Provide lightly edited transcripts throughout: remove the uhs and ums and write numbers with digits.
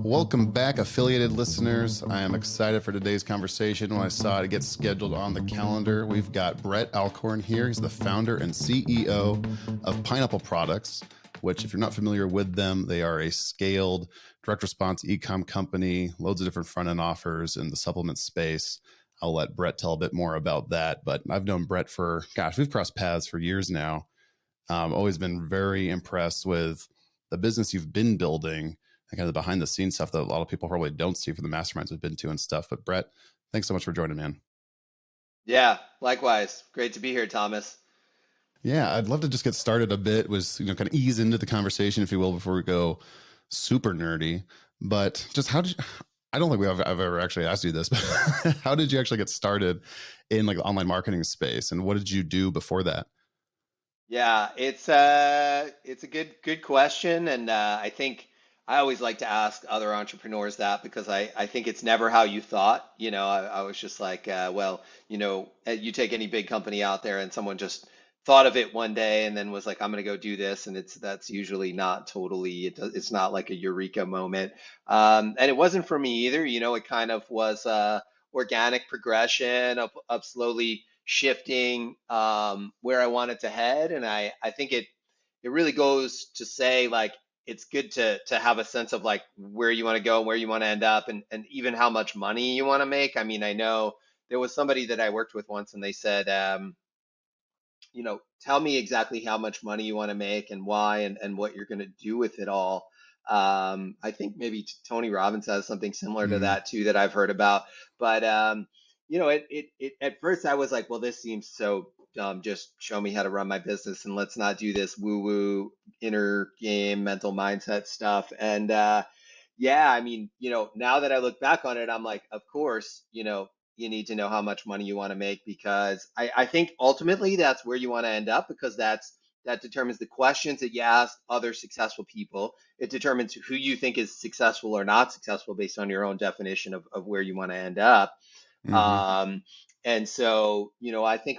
Welcome back, affiliated listeners. I am excited for today's conversation. When I saw it get scheduled on the calendar, we've got Brett Allcorn here. He's the founder and CEO of Pineapple Products, which, if you're not familiar with them, they are a scaled direct response e-com company, loads of different front-end offers in the supplement space. I'll let Brett tell a bit more about that, but I've known Brett for, we've crossed paths for years now. Always been very impressed with the business you've been building and kind of the behind the scenes stuff that a lot of people probably don't see from the masterminds we've been to and stuff. But Brett, thanks so much for joining, man. Yeah, likewise. Great to be here, Thomas. Yeah, I'd love to just get started a bit, kind of ease into the conversation, if you will, before we go super nerdy. But just I don't think I've ever actually asked you this, but how did you actually get started in like the online marketing space, and what did you do before that? Yeah, it's a good question, and I think I always like to ask other entrepreneurs that because I think it's never how you thought. I was just like, you take any big company out there, and someone just thought of it one day and then was like, I'm going to go do this, and that's usually not totally. It's not like a eureka moment, and it wasn't for me either. It kind of was organic progression of slowly shifting where I wanted to head. And I think it really goes to say like it's good to have a sense of like where you want to go and where you want to end up and even how much money you want to make. I mean, I know there was somebody that I worked with once and they said, tell me exactly how much money you want to make and why and what you're going to do with it all. I think maybe Tony Robbins has something similar to that too that I've heard about. But it at first I was like, well, this seems so dumb. Just show me how to run my business and let's not do this woo-woo inner game mental mindset stuff. And yeah, I mean, now that I look back on it, I'm like, of course, you need to know how much money you want to make because I think ultimately that's where you want to end up because that determines the questions that you ask other successful people. It determines who you think is successful or not successful based on your own definition of where you want to end up. And so, I think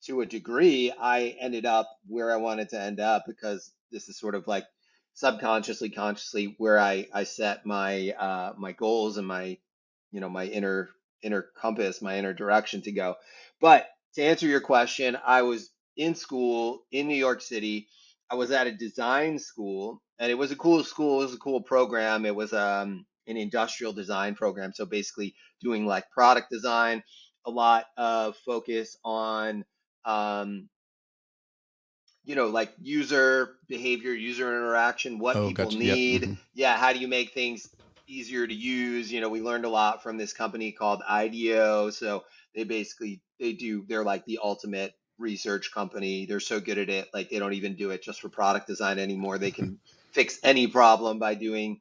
to a degree, I ended up where I wanted to end up because this is sort of like subconsciously, consciously where I set my my goals and my, my inner compass, my inner direction to go. But to answer your question, I was in school in New York City. I was at a design school, and it was a cool school. It was a cool program. It was an industrial design program. So basically, doing like product design, a lot of focus on, like user behavior, user interaction, what Oh, people gotcha. Yep. need. Yeah, how do you make things easier to use? We learned a lot from this company called IDEO. So they're like the ultimate research company. They're so good at it, like they don't even do it just for product design anymore. They can fix any problem by doing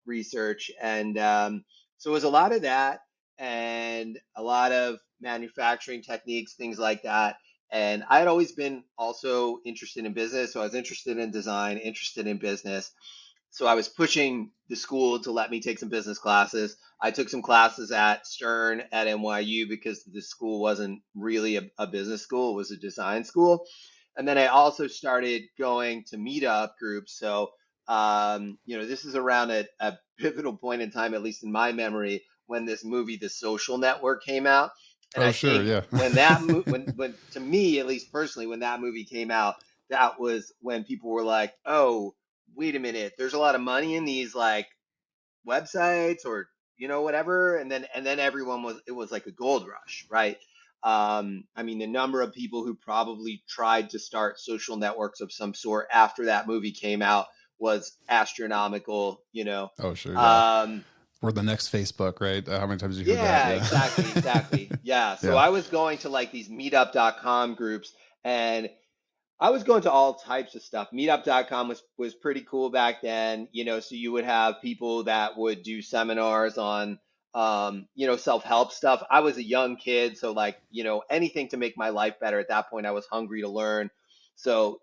research. And so it was a lot of that and a lot of manufacturing techniques, things like that. And I had always been also interested in business. So I was interested in design, interested in business. So I was pushing the school to let me take some business classes. I took some classes at Stern at NYU because the school wasn't really a business school, it was a design school. And then I also started going to meetup groups. So, this is around a pivotal point in time, at least in my memory, when this movie, The Social Network, came out. And Oh, I sure. think Yeah. when to me, at least personally, when that movie came out, that was when people were like, oh, wait a minute, there's a lot of money in these like websites or whatever, and then it was like a gold rush, right? I mean, the number of people who probably tried to start social networks of some sort after that movie came out was astronomical. Oh, sure. Yeah. um Or the next Facebook, right? How many times have you heard that? yeah, Yeah. exactly. Yeah, so Yeah. I was going to like these meetup.com groups, and I was going to all types of stuff. Meetup.com was pretty cool back then, so you would have people that would do seminars on self-help stuff. I was a young kid, so like, anything to make my life better. At that point, I was hungry to learn. So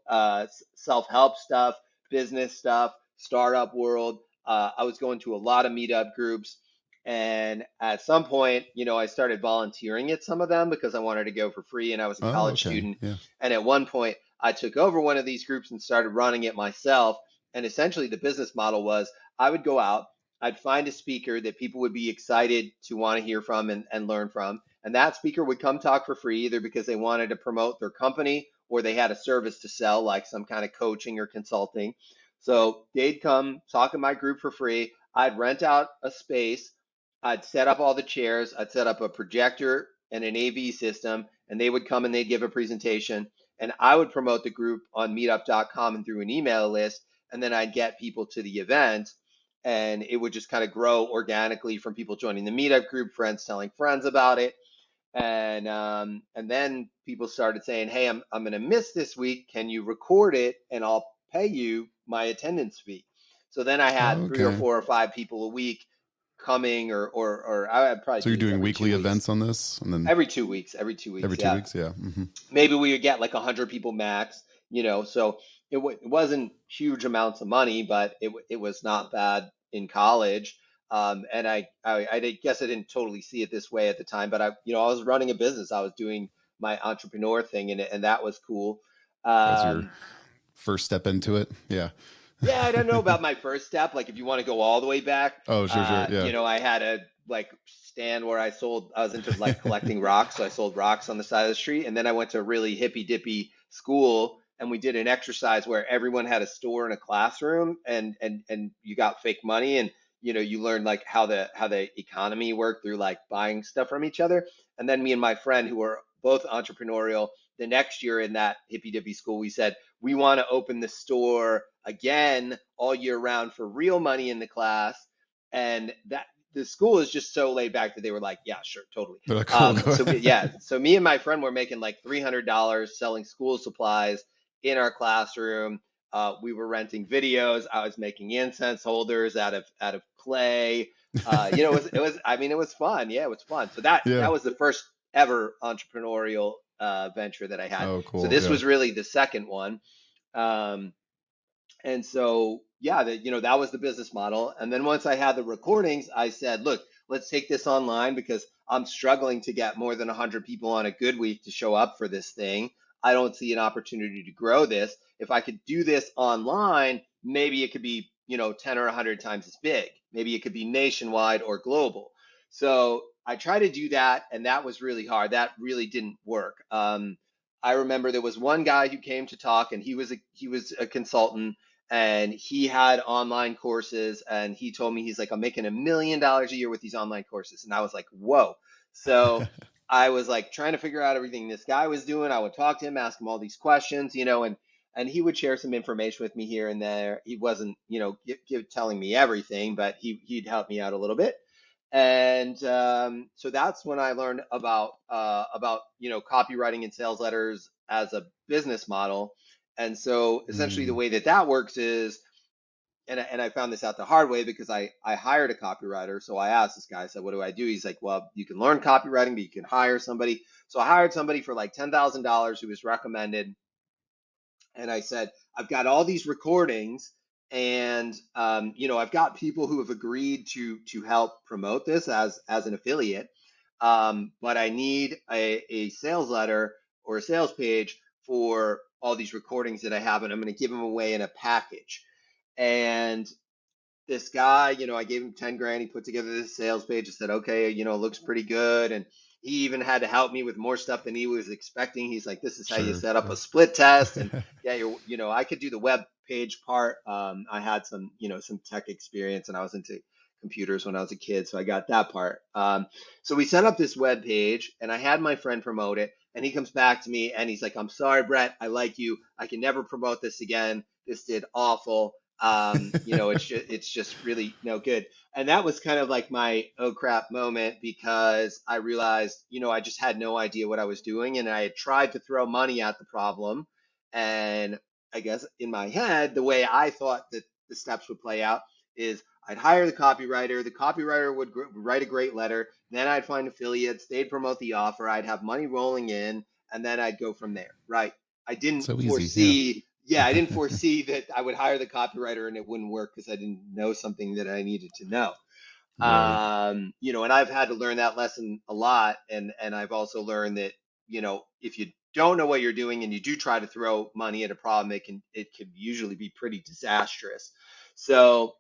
self-help stuff, business stuff, startup world. I was going to a lot of meetup groups. And at some point, I started volunteering at some of them because I wanted to go for free and I was a Oh, college okay. student. Yeah. And at one point, I took over one of these groups and started running it myself. And essentially, the business model was I would go out, I'd find a speaker that people would be excited to want to hear from and learn from. And that speaker would come talk for free, either because they wanted to promote their company or they had a service to sell, like some kind of coaching or consulting. So they'd come talk in my group for free. I'd rent out a space. I'd set up all the chairs. I'd set up a projector and an AV system, and they would come and they'd give a presentation. And I would promote the group on meetup.com and through an email list. And then I'd get people to the event, and it would just kind of grow organically from people joining the meetup group, friends telling friends about it. And then people started saying, "Hey, I'm going to miss this week. Can you record it and I'll pay you my attendance fee?" So then I had three or Okay. four or five people a week coming, or I'd probably So do you're this doing every weekly 2 weeks. events on this, and then Every 2 weeks, every two yeah. weeks, yeah. Maybe we would get like 100 people max, so it wasn't huge amounts of money, but it was not bad in college. And I guess I didn't totally see it this way at the time, but I was running a business. I was doing my entrepreneur thing, and that was cool. That was your Um, first step into it, yeah. yeah, I don't know about my first step. Like if you want to go all the way back, Oh, sure, sure, yeah. I had a like stand where I was into like collecting rocks. So I sold rocks on the side of the street. And then I went to a really hippy dippy school, and we did an exercise where everyone had a store in a classroom, and you got fake money, and you learned like how the economy worked through like buying stuff from each other. And then me and my friend, who were both entrepreneurial, the next year in that hippy dippy school, we said, we want to open the store again all year round for real money in the class. And that the school is just so laid back that they were like, yeah, sure, totally. They're like, cool, go So ahead. yeah, so me and my friend were making like $300 selling school supplies in our classroom. We were renting videos. I was making incense holders out of clay. It was fun. Yeah, it was fun. So that Yeah. that was the first ever entrepreneurial venture that I had. Oh, So cool, this yeah. was really the second one. Um, and so, yeah, that was the business model. And then once I had the recordings, I said, look, let's take this online because I'm struggling to get more than 100 people on a good week to show up for this thing. I don't see an opportunity to grow this. If I could do this online, maybe it could be, 10 or 100 times as big. Maybe it could be nationwide or global. So I tried to do that, and that was really hard. That really didn't work. I remember there was one guy who came to talk, and he was a consultant, and he had online courses, and he told me, he's like, I'm making $1 million a year with these online courses. And I was like, whoa. So I was like trying to figure out everything this guy was doing. I would talk to him, ask him all these questions, and he would share some information with me here and there. He wasn't, telling me everything, but he'd help me out a little bit. And so that's when I learned about copywriting and sales letters as a business model. And so essentially the Mm. way that works is, and I found this out the hard way because I hired a copywriter. So I asked this guy, I said, what do I do? He's like, well, you can learn copywriting, but you can hire somebody. So I hired somebody for like $10,000 who was recommended. And I said, I've got all these recordings, and I've got people who have agreed to help promote this as an affiliate. But I need a sales letter or a sales page for all these recordings that I have, and I'm going to give them away in a package. And this guy, I gave him 10 grand. He put together this sales page. I said, okay, it looks pretty good. And he even had to help me with more stuff than he was expecting. He's like, this is how you Sure, set up a sure. split test. And yeah, I could do the web page part. I had some tech experience, and I was into computers when I was a kid. So I got that part. So we set up this web page, and I had my friend promote it. And he comes back to me and he's like, I'm sorry, Brett, I like you. I can never promote this again. This did awful. It's just really no good. And that was kind of like my oh crap moment, because I realized, I just had no idea what I was doing, and I had tried to throw money at the problem. And I guess in my head, the way I thought that the steps would play out is I'd hire the copywriter. The copywriter would write a great letter. Then I'd find affiliates. They'd promote the offer. I'd have money rolling in, and then I'd go from there. Right. I didn't So easy, yeah. foresee Yeah, I didn't foresee that I would hire the copywriter and it wouldn't work because I didn't know something that I needed to know. Right. And I've had to learn that lesson a lot. And I've also learned that, if you don't know what you're doing and you do try to throw money at a problem, it can usually be pretty disastrous. So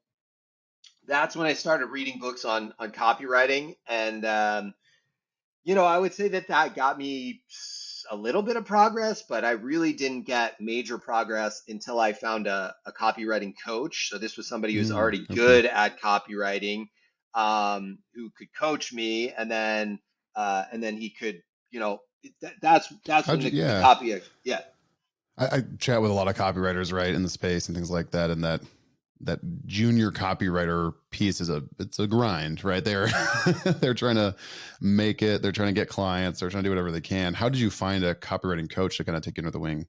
that's when I started reading books on copywriting, and I would say that that got me a little bit of progress, but I really didn't get major progress until I found a copywriting coach. So this was somebody who's already Okay. good at copywriting, who could coach me, and then he could, that's How'd when you, the yeah. copy, yeah. I chat with a lot of copywriters, right, in the space and things like that. And that junior copywriter piece it's a grind, right? They're trying to make it, they're trying to get clients, they're trying to do whatever they can. How did you find a copywriting coach to kind of take you under the wing?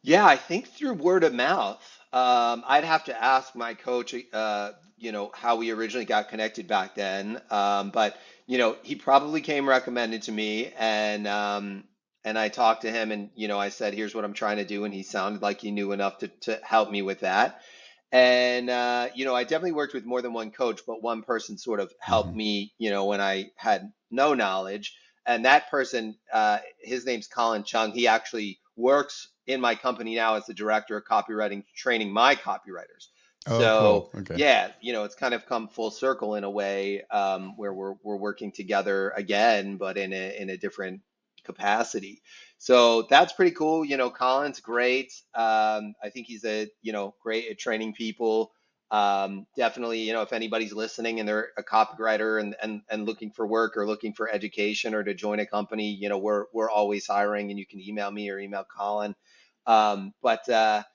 Yeah, I think through word of mouth. I'd have to ask my coach, how we originally got connected back then. But he probably came recommended to me, and I talked to him, and I said, "Here's what I'm trying to do," and he sounded like he knew enough to help me with that. And I definitely worked with more than one coach, but one person sort of helped Hmm. me, when I had no knowledge. And that person, his name's Colin Chung. He actually works in my company now as the director of copywriting, training my copywriters. Oh, cool. So Okay. yeah, it's kind of come full circle in a way, where we're working together again, but in a different capacity. So that's pretty cool. Colin's great. I think he's great at training people. Definitely, if anybody's listening and they're a copywriter and looking for work or looking for education or to join a company, we're always hiring, and you can email me or email Colin. But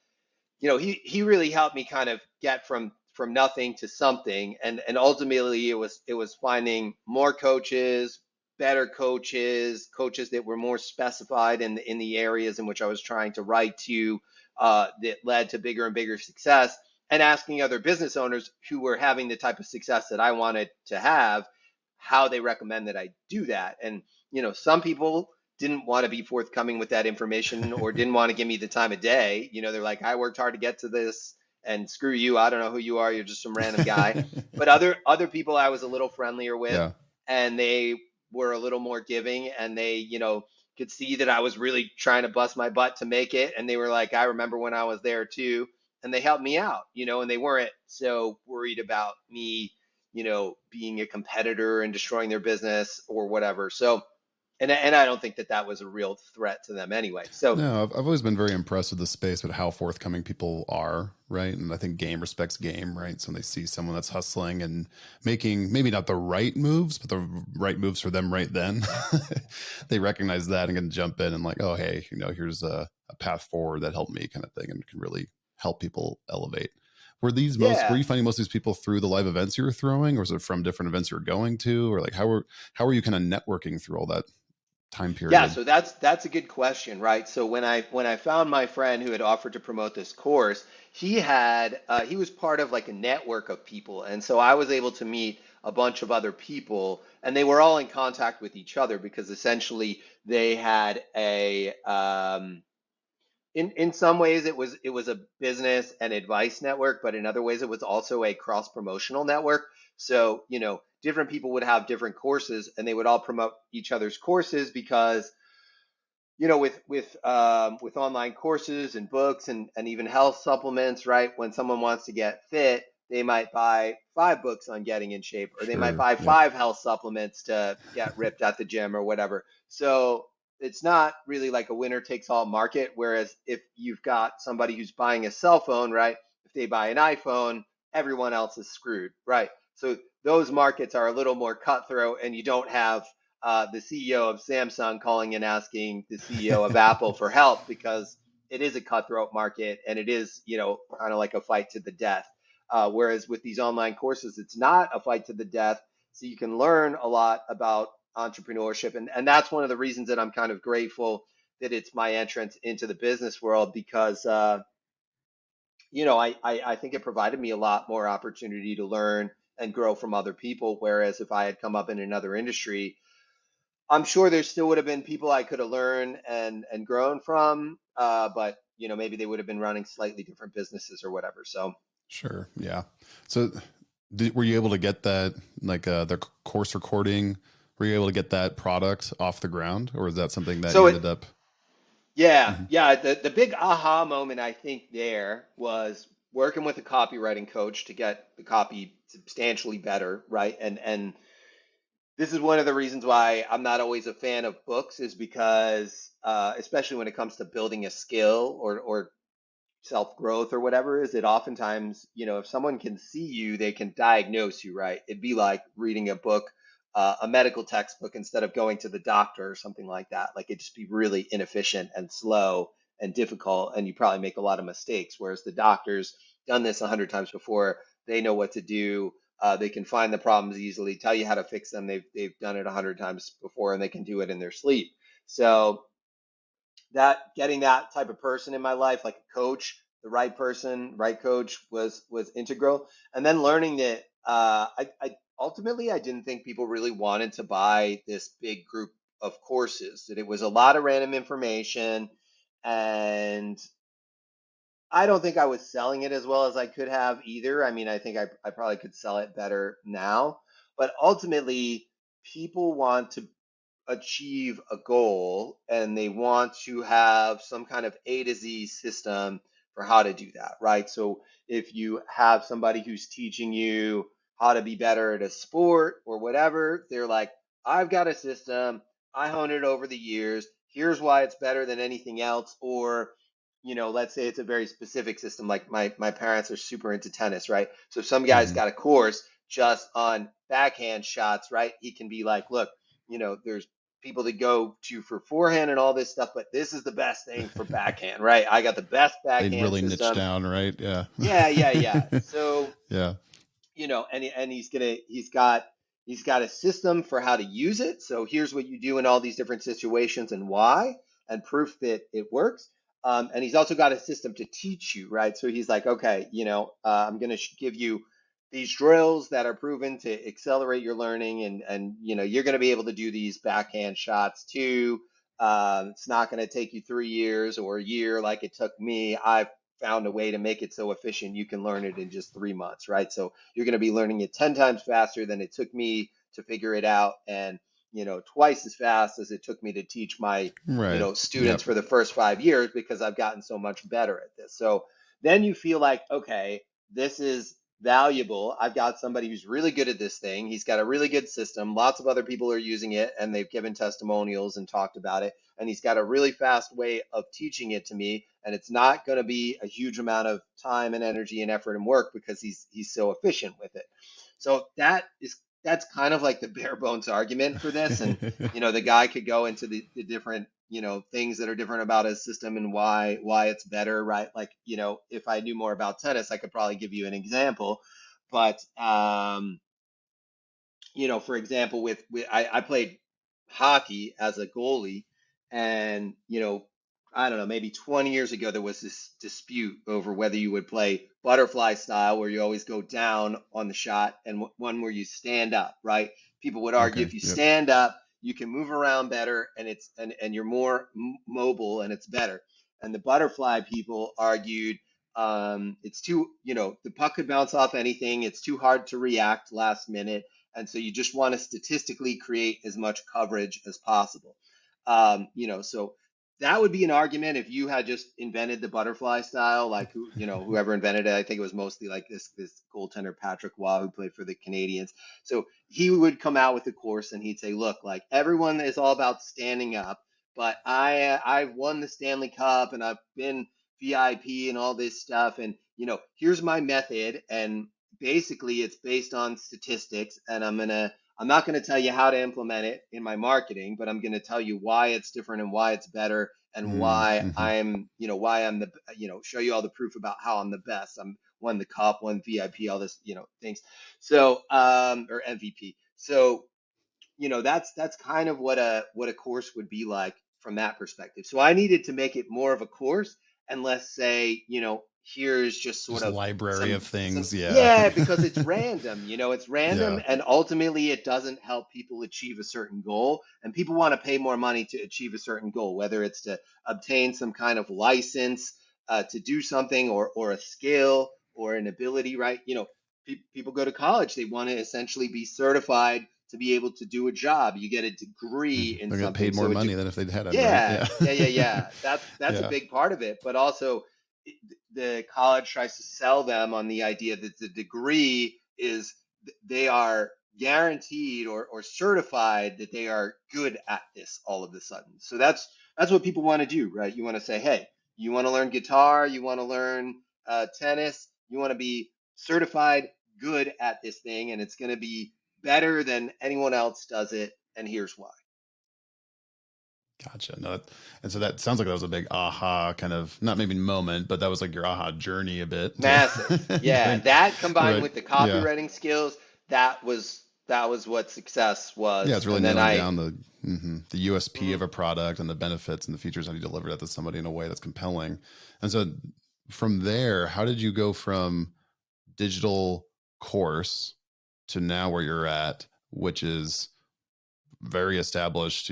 he really helped me kind of get from nothing to something, and ultimately it was finding more coaches, better coaches that were more specified in the areas in which I was trying to write to, that led to bigger and bigger success, and asking other business owners who were having the type of success that I wanted to have, how they recommend that I do that. And some people didn't want to be forthcoming with that information, or didn't want to give me the time of day. They're like, I worked hard to get to this, and screw you. I don't know who you are. You're just some random guy. But other people I was a little friendlier with, Yeah. and they were a little more giving, and they, could see that I was really trying to bust my butt to make it. And they were like, I remember when I was there too. And they helped me out, and they weren't so worried about me, being a competitor and destroying their business or whatever. So, and I don't think that that was a real threat to them anyway. So No, I've always been very impressed with the space, but how forthcoming people are, right? And I think game respects game, right? So when they see someone that's hustling and making maybe not the right moves, but the right moves for them right then, they recognize that and can jump in and like, oh, hey, here's a path forward that helped me kind of thing and can really help people elevate. Were yeah, you finding most of these people through the live events you were throwing, or was it from different events you were going to, or like how were you kind of networking through all that time yeah. period? So that's a good question, right? So when I found my friend who had offered to promote this course, he was part of like a network of people, and so I was able to meet a bunch of other people, and they were all in contact with each other because essentially they had in some ways it was a business and advice network, but in other ways it was also a cross promotional network. So different people would have different courses, and they would all promote each other's courses because with online courses and books and even health supplements, right? When someone wants to get fit, they might buy 5 books on getting in shape, or they might Sure. buy Yep. 5 health supplements to get ripped at the gym or whatever. So it's not really like a winner takes all market. Whereas if you've got somebody who's buying a cell phone, right? If they buy an iPhone, everyone else is screwed, right? So those markets are a little more cutthroat, and you don't have the CEO of Samsung calling and asking the CEO of Apple for help, because it is a cutthroat market, and it is, kind of like a fight to the death. Whereas with these online courses, it's not a fight to the death. So you can learn a lot about entrepreneurship. And that's one of the reasons that I'm kind of grateful that it's my entrance into the business world, because, I think it provided me a lot more opportunity to learn and grow from other people. Whereas if I had come up in another industry, I'm sure there still would have been people I could have learned and grown from, but maybe they would have been running slightly different businesses or whatever. So Sure. Yeah. So, were you able to get that, like the course recording? Were you able to get that product off the ground, or is that something that you so it ended up? yeah, Mhm. yeah. The big aha moment I think there was working with a copywriting coach to get the copy substantially better, right? And this is one of the reasons why I'm not always a fan of books, is because especially when it comes to building a skill or self growth or whatever, is that oftentimes, if someone can see you, they can diagnose you, right? It'd be like reading a book, a medical textbook, instead of going to the doctor or something like that. Like, it'd just be really inefficient and slow and difficult, and you probably make a lot of mistakes. Whereas the doctor's done this 100 times before, they know what to do. They can find the problems easily, tell you how to fix them. They've done it 100 times before, and they can do it in their sleep. So that getting that type of person in my life, like a coach, the right person, right coach, was integral. And then learning that I ultimately I didn't think people really wanted to buy this big group of courses. That it was a lot of random information, and I don't think I was selling it as well as I could have either. I mean, I think I probably could sell it better now, but ultimately, people want to achieve a goal, and they want to have some kind of A to Z system for how to do that, right? So if you have somebody who's teaching you how to be better at a sport or whatever, they're like, I've got a system, I honed it over the years, here's why it's better than anything else. Or, let's say it's a very specific system, like my parents are super into tennis, right? So if some guy's Hmm. got a course just on backhand shots, right? He can be like, look, there's people to go to for forehand and all this stuff, but this is the best thing for backhand, right? I got the best They'd backhand really niche system. down, right? Yeah. Yeah, yeah, yeah. So, Yeah. and he's got a system for how to use it. So here's what you do in all these different situations and why, and proof that it works. And he's also got a system to teach you, right? So he's like, okay, I'm going to give you these drills that are proven to accelerate your learning, and you're going to be able to do these backhand shots too. It's not going to take you 3 years or a year like it took me. I've found a way to make it so efficient you can learn it in just 3 months, right? So you're going to be learning it 10 times faster than it took me to figure it out, and twice as fast as it took me to teach my Right. students Yep. for the first 5 years, because I've gotten so much better at this. So then you feel like, okay, this is valuable. I've got somebody who's really good at this thing. He's got a really good system. Lots of other people are using it, and they've given testimonials and talked about it. And he's got a really fast way of teaching it to me, and it's not going to be a huge amount of time and energy and effort and work, because he's so efficient with it. So that's kind of like the bare bones argument for this. And the guy could go into the different things that are different about his system and why it's better, right? Like, if I knew more about tennis, I could probably give you an example. But for example, I played hockey as a goalie, and I don't know, maybe 20 years ago, there was this dispute over whether you would play butterfly style, where you always go down on the shot, and one where you stand up, right? People would argue, Okay. if you Yep. stand up, you can move around better, and you're more mobile, and it's better. And the butterfly people argued, it's too, the puck could bounce off anything. It's too hard to react last minute, and so you just want to statistically create as much coverage as possible. So that would be an argument if you had just invented the butterfly style, like whoever invented it. I think it was mostly like this goaltender Patrick Waugh, who played for the Canadians. So he would come out with a course, and he'd say, look, like, everyone is all about standing up, but I've won the Stanley Cup, and I've been VIP and all this stuff, and here's my method, and basically it's based on statistics, and I'm not going to tell you how to implement it in my marketing, but I'm going to tell you why it's different and why it's better, and Mm-hmm. why I'm the, show you all the proof about how I'm the best. I'm won the cup, won VIP, all this, things. So, or MVP. So, that's kind of what a course would be like from that perspective. So I needed to make it more of a course, and let's say, here's just sort Just of library of some things. Yeah. yeah, because it's random, it's random, Yeah. and ultimately it doesn't help people achieve a certain goal, and people want to pay more money to achieve a certain goal, whether it's to obtain some kind of license, to do something, or a skill or an ability, right? People go to college, they want to essentially be certified to be able to do a job. You get a degree in They're getting something. paid more So money than if they'd had it, right? yeah, Yeah. yeah, yeah, yeah. That's a Yeah. big part of it. But also, the college tries to sell them on the idea that the degree is they are guaranteed or certified that they are good at this all of a sudden. So that's what people want to do, right? You want to say, hey, you want to learn guitar, you want to learn tennis, you want to be certified good at this thing, and it's going to be better than anyone else does it, and here's why. Gotcha. No, and so that sounds like that was a big aha kind of, not maybe moment, but that was like your aha journey a bit Massive. to Yeah, getting that combined right. with the Yeah. copywriting skills, that was what success Yeah. was. It's really And then nailing I down the USP mhm. of a product and the benefits and the features, how you deliver that to somebody in a way that's compelling. And so from there, how did you go from digital course to now where you're at, which is very established,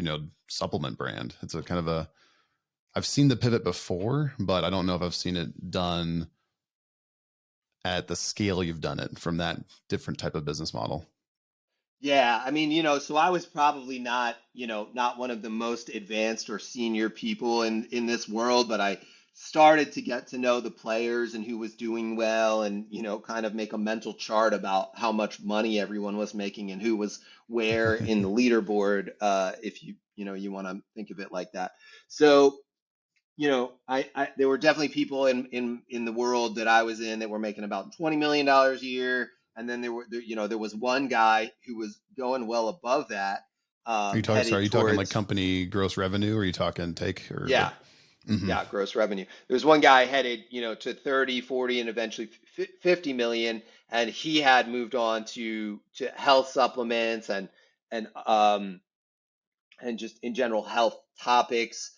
supplement brand? It's a kind of a, I've seen the pivot before, but I don't know if I've seen it done at the scale you've done it from that different type of business model. Yeah, I mean, so I was probably not, not one of the most advanced or senior people in this world, but I started to get to know the players and who was doing well and, kind of make a mental chart about how much money everyone was making and who was where in the leaderboard, if you want to think of it like that. So, I there were definitely people in the world that I was in that were making about $20 million a year, and then there was one guy who was going well above that, Are you talking? Sorry, are headed you talking like towards company gross revenue? Or are you talking take or like? yeah, Hmm. yeah, gross revenue. There was one guy headed, to 30, 40, and eventually 50 million, and he had moved on to health supplements and just in general health topics,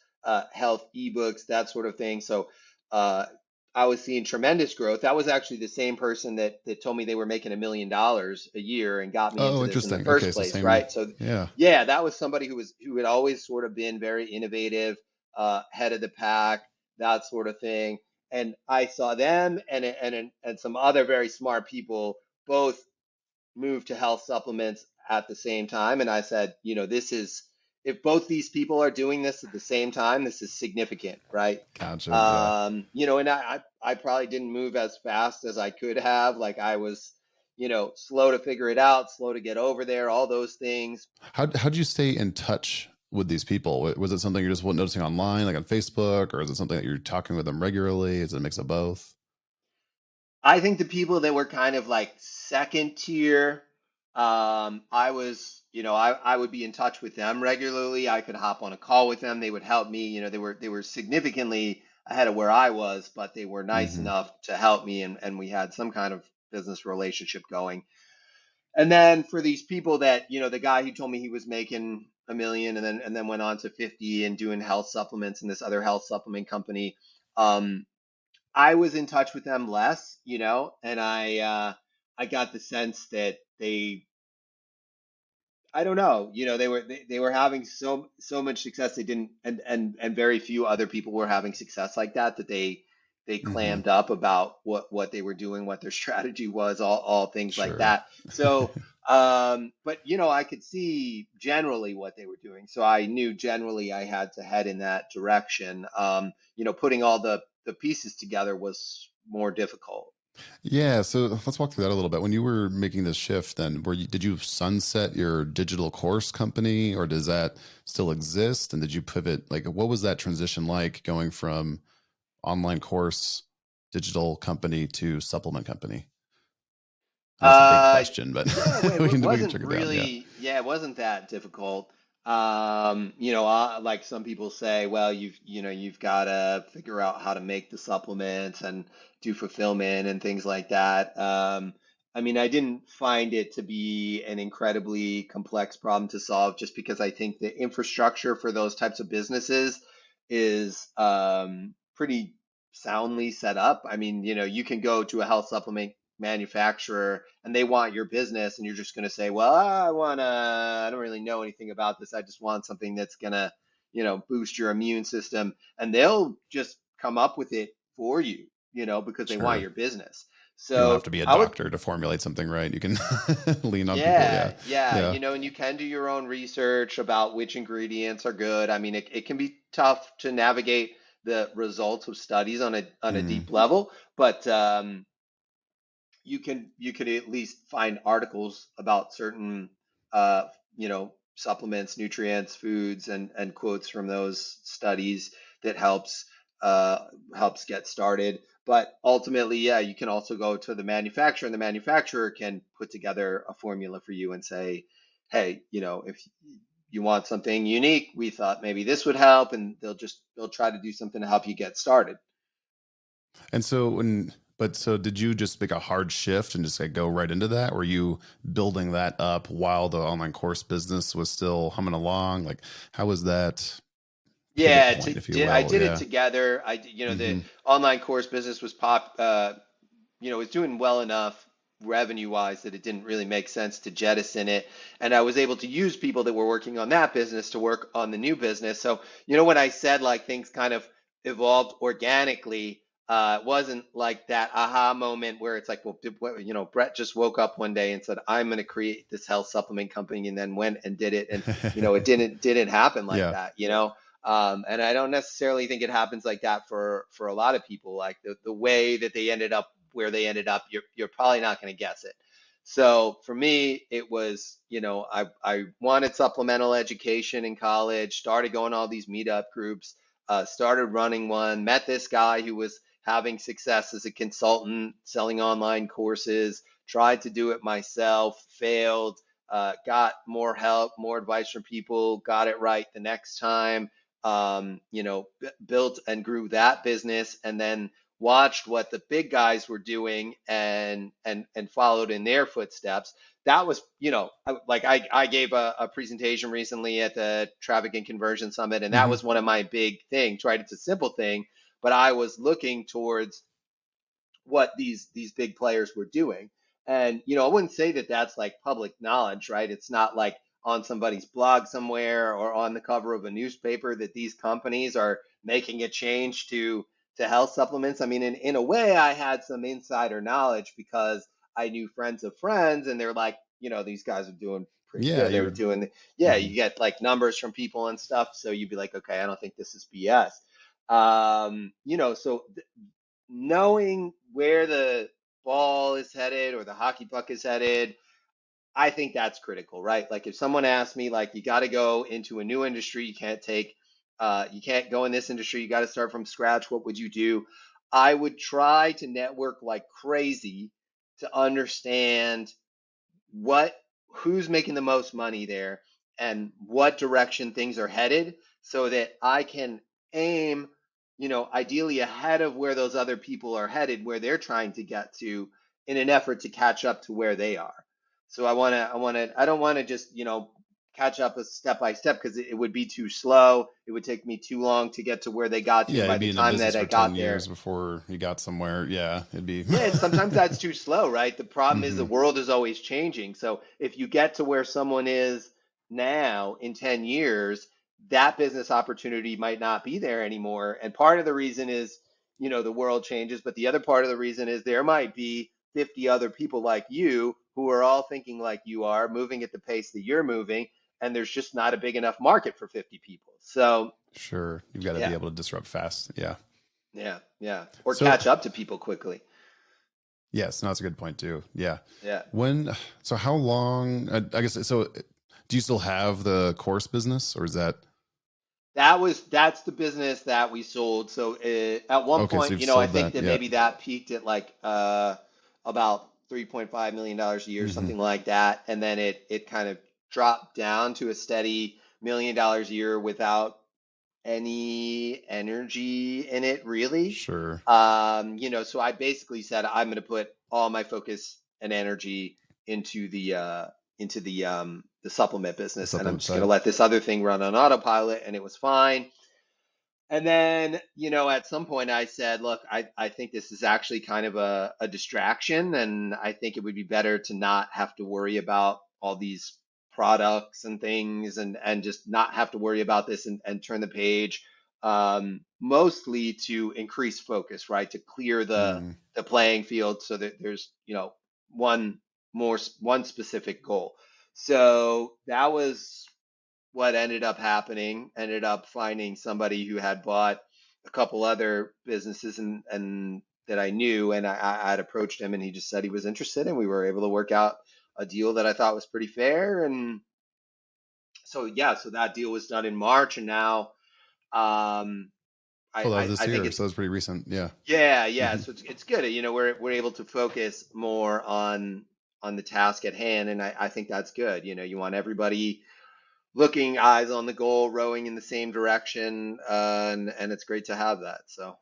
health ebooks, that sort of thing. So uh, I was seeing tremendous growth. That was actually the same person that told me they were making $1 million a year and got me Oh, into this in the interesting. Okay, first it's the place, same. right? So Yeah. yeah, that was somebody who had always sort of been very innovative, head of the pack, that sort of thing. And I saw them and some other very smart people both move to health supplements at the same time. And I said, this is, if both these people are doing this at the same time, this is significant, right? Gotcha. Yeah. And I probably didn't move as fast as I could have. Like I was, slow to figure it out, slow to get over there, all those things. How'd you stay in touch with these people? Was it something you're just noticing online, like on Facebook, or is it something that you're talking with them regularly? Is it a mix of both? I think the people that were kind of like second tier, I was, I would be in touch with them regularly. I could hop on a call with them. They would help me. They were significantly ahead of where I was, but they were nice Hmm. enough to help me, and we had some kind of business relationship going. And then for these people that, the guy who told me he was making a million and then went on to 50 and doing health supplements in this other health supplement company. I was in touch with them less, and I got the sense that I don't know, they were having so much success they didn't and very few other people were having success like that they Hmm. clammed up about what they were doing, what their strategy was, all things like Sure. that. So but I could see generally what they were doing. So I knew generally I had to head in that direction. Putting all the pieces together was more difficult. Yeah, so let's walk through that a little bit. When you were making this shift, then did you sunset your digital course company, or does that still exist? And did you pivot? Like, what was that transition like going from online course digital company to supplement company? I know it's a big Uh, question, but yeah, it we can wasn't check it down. Yeah. really, yeah, it wasn't that difficult. Like some people say, well, you've got to figure out how to make the supplements and do fulfillment and things like that. I mean, I didn't find it to be an incredibly complex problem to solve just because I think the infrastructure for those types of businesses is pretty soundly set up. I mean, you can go to a health supplement manufacturer and they want your business and you're just going to say, well, I don't really know anything about this, I just want something that's going to boost your immune system, and they'll just come up with it for you, because they want Sure. your business. You don't have So to be a I would doctor to formulate something, right? You can lean on people. Yeah. yeah, yeah, Yeah. and you can do your own research about which ingredients are good. I mean, it can be tough to navigate the results of studies on a Hmm. deep level, but you could at least find articles about certain supplements, nutrients, foods, and quotes from those studies that uh, helps get started. But ultimately, yeah, you can also go to the manufacturer, and the manufacturer can put together a formula for you and say, hey, if you want something unique, we thought maybe this would help, and they'll try to do something to help you get started. And so so did you just make a hard shift and just like go right into that? Were you building that up while the online course business was still humming along? Like, how was that pivot Yeah, point, if you I will? did it Yeah. together. The Hmm. online course business was doing well enough revenue wise that it didn't really make sense to jettison it. And I was able to use people that were working on that business to work on the new business. So, when I said like things kind of evolved organically, it wasn't like that aha moment where it's like, well, Brett just woke up one day and said, I'm going to create this health supplement company and then went and did it. And, it didn't happen like Yeah. that. And I don't necessarily think it happens like that for a lot of people. Like the way that they ended up where they ended up, you're probably not going to guess it. So for me, it was, I wanted supplemental education in college, started going to all these meetup groups, started running one, met this guy who was having success as a consultant, selling online courses, tried to do it myself, failed, got more help, more advice from people, got it right the next time, built and grew that business, and then watched what the big guys were doing and followed in their footsteps. That was, like I gave a presentation recently at the Traffic and Conversion Summit, and that Hmm. was one of my big things, right? It's a simple thing, but I was looking towards what these big players were doing. And I wouldn't say that that's like public knowledge, right? It's not like on somebody's blog somewhere or on the cover of a newspaper that these companies are making a change to health supplements. I mean, in a way, I had some insider knowledge because I knew friends of friends, and they're like, these guys are doing pretty Yeah. good. They You were would. doing, yeah, Mhm. you get like numbers from people and stuff, so you'd be like, okay, I don't think this is BS. So knowing where the ball is headed or the hockey puck is headed, I think that's critical, right? Like if someone asked me, like, you got to go into a new industry, you can't go in this industry, you got to start from scratch. What would you do? I would try to network like crazy to understand what who's making the most money there and what direction things are headed so that I can aim, ideally ahead of where those other people are headed, where they're trying to get to in an effort to catch up to where they are. So I don't want to just, catch up a step by step because it would be too slow. It would take me too long to get to where they got to. And Yeah. by You'd the be in a time business that I for 10 got there, years before you got somewhere. Yeah. It'd be. yeah, and sometimes that's too slow, right? The problem is the Hmm. world is always changing. So if you get to where someone is now in 10 years, that business opportunity might not be there anymore. And part of the reason is, the world changes, but the other part of the reason is there might be 50 other people like you who are all thinking like you are, moving at the pace that you're moving, and there's just not a big enough market for 50 people. So, Sure. You've got to be yeah, able to disrupt fast. Yeah. yeah. Or So, catch up to people quickly. yes, no, that's a good point too. Yeah. Yeah. When, so how long, I guess, so do you still have the course business or is that, That's the business that we sold. So at one okay, so point, you've I sold think that. that Yeah. maybe that peaked at like about $3.5 million a year, Hmm. something like that, and then it kind of dropped down to a steady $1 million a year without any energy in it, really. Sure. So I basically said I'm going to put all my focus and energy into the supplement The business, and I'm supplement just going to side. let this other thing run on autopilot, and it was fine. And then, at some point I said, look, I think this is actually kind of a distraction. And I think it would be better to not have to worry about all these products and things and just not have to worry about this and turn the page, mostly to increase focus, right? To clear Mm. the playing field so that there's, one one specific goal. So that was what ended up happening. Ended up finding somebody who had bought a couple other businesses and that I knew, and I had approached him, and he just said he was interested, and we were able to work out a deal that I thought was pretty fair. And so yeah, so that deal was done in March, and now um, Oh, that was this I think year, it's so that's pretty recent. Yeah. yeah. Hmm. So it's good. We're able to focus more on the task at hand, and I think that's good. You want everybody looking eyes on the goal, rowing in the same direction, and it's great to have that. So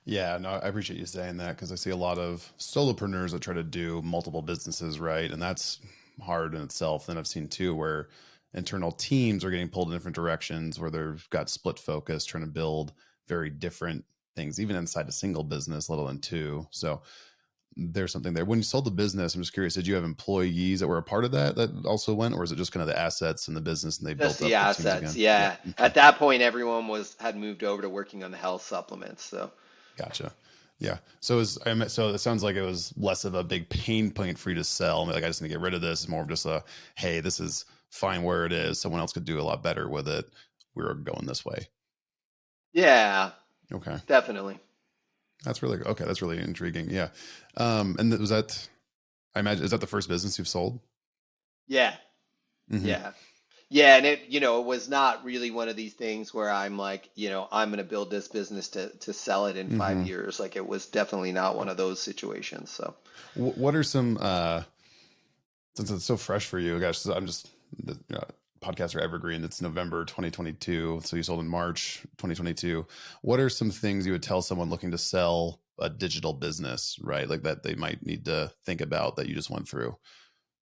Yeah, no, I appreciate you saying that because I see a lot of solopreneurs that try to do multiple businesses, right? And that's hard in itself. Then I've seen too where internal teams are getting pulled in different directions, where they've got split focus, trying to build very different things, even inside a single business, let alone two. So there's something there. When you sold the business, I'm just curious, did you have employees that were a part of that also went, or is it just kind of the assets in the business and they just built the up the teams assets, again? Yeah. yeah. Okay. At that point, everyone was had moved over to working on the health supplements. So Gotcha. Yeah. So it sounds like it was less of a big pain point for you to sell. I mean, like I just need to get rid of this. It's more of just a, hey, this is fine where it is. Someone else could do a lot better with it. We're going this way. yeah, Okay. definitely. That's really okay. That's really intriguing. Yeah. And was that, I imagine, is that the first business you've sold? Yeah, Hmm. yeah. Yeah, and it was not really one of these things where I'm like, I'm going to build this business to sell it in five Hmm. years. Like it was definitely not one of those situations. So, What are some, since it's so fresh for you, gosh, I'm just the podcasts are evergreen. It's November 2022, so you sold in March 2022. What are some things you would tell someone looking to sell a digital business, right? Like that they might need to think about that you just went through.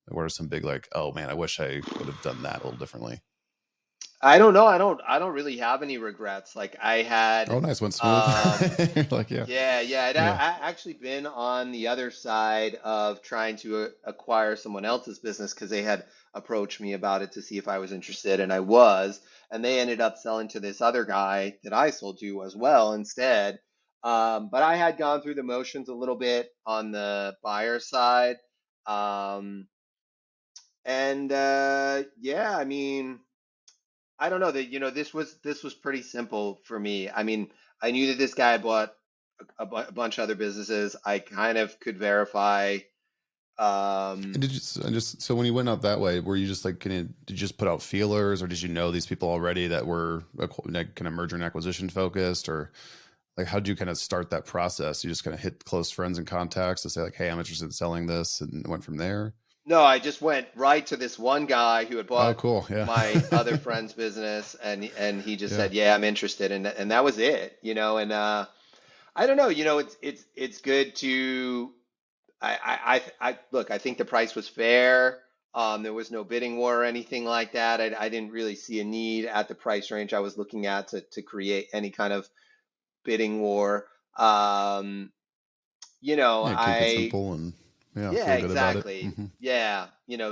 What are some big like, oh man, I wish I would have done that a little differently. I don't know. I don't really have any regrets. Like I had Oh, nice, went smooth. um You're like, yeah, yeah, yeah. I actually been on the other side of trying to acquire someone else's business because they had approached me about it to see if I was interested, and I was, and they ended up selling to this other guy that I sold to as well instead. But I had gone through the motions a little bit on the buyer side. Um, and yeah, I mean, I don't know that, this was pretty simple for me. I mean, I knew that this guy had bought a bunch of other businesses. I kind of could verify. And Um, did you and just so when you went out that way, were you just like, did you just put out feelers, or did you know these people already that were like kind of merger and acquisition focused, or like how did you kind of start that process? You just kind of hit close friends and contacts to say like, hey, I'm interested in selling this, and went from there. no, I just went right to this one guy who had Oh, bought cool. Yeah. my other friend's business, and he just Yeah. said, "Yeah, I'm interested," and that was it. And I don't know, it's good to I look, I think the price was fair. There was no bidding war or anything like that. I didn't really see a need at the price range I was looking at to create any kind of bidding war. Um, Yeah. Keep it I simple and yeah, yeah, feel good about it. exactly. Hmm. Yeah,